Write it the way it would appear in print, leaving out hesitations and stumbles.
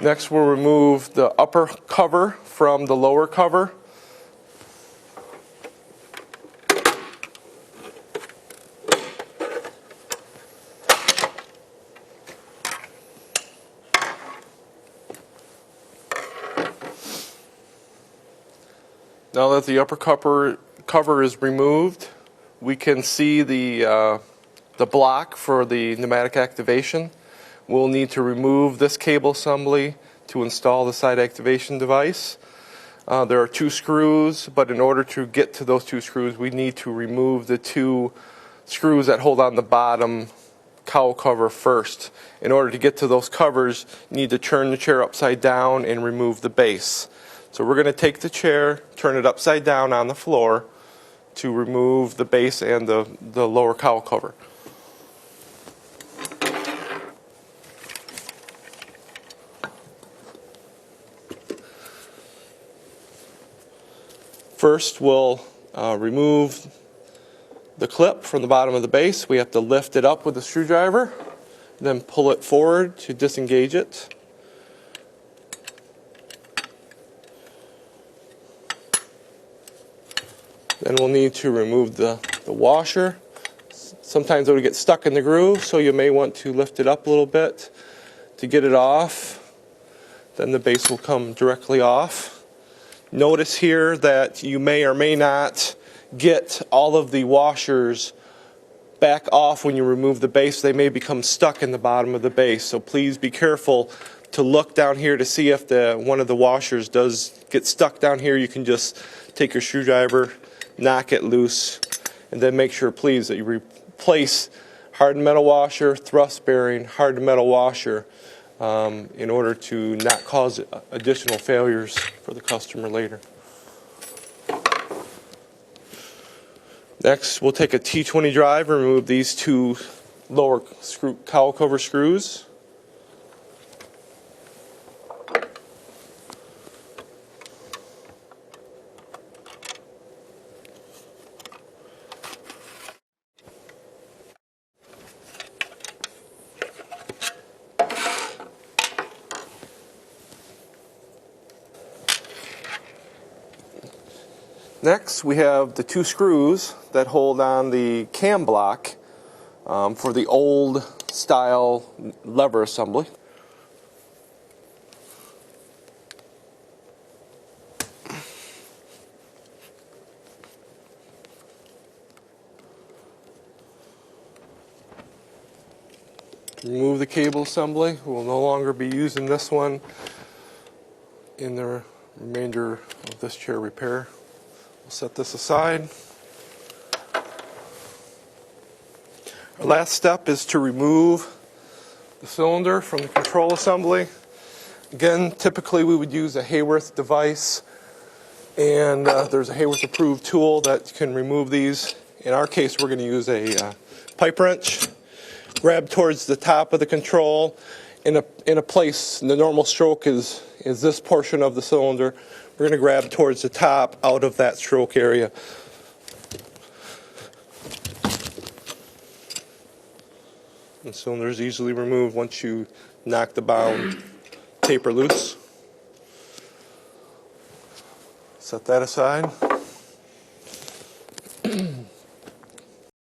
Next, we'll remove the upper cover from the lower cover. Now that the upper cover is removed, we can see the block for the pneumatic activation. We'll need to remove this cable assembly to install the side activation device. There are 2 screws, but in order to get to those 2 screws, we need to remove the 2 screws that hold on the bottom cowl cover first. In order to get to those covers, you need to turn the chair upside down and remove the base. So we're going to take the chair, turn it upside down on the floor to remove the base and the lower cowl cover. First, we'll remove the clip from the bottom of the base. We have to lift it up with a screwdriver, then pull it forward to disengage it. Then we'll need to remove the washer. Sometimes it'll get stuck in the groove, so you may want to lift it up a little bit to get it off. Then the base will come directly off. Notice here that you may or may not get all of the washers back off when you remove the base. They may become stuck in the bottom of the base, so please be careful to look down here to see if one of the washers does get stuck down here. You can just take your screwdriver, knock it loose, and then make sure, please, that you replace hardened metal washer, thrust bearing, hardened metal washer in order to not cause additional failures for the customer later. Next, we'll take a T20 drive and remove these 2 lower cowl cover screws. Next, we have the 2 screws that hold on the cam block for the old style lever assembly. Remove the cable assembly. We'll no longer be using this one in the remainder of this chair repair. We'll set this aside. Our last step is to remove the cylinder from the control assembly. Again, typically we would use a Haworth device, and there's a Haworth approved tool that can remove these. In our case, we're going to use a pipe wrench. Grab towards the top of the control in a place. The normal stroke is this portion of the cylinder. We're going to grab towards the top out of that stroke area. The cylinder is easily removed once you knock the bound taper loose. Set that aside.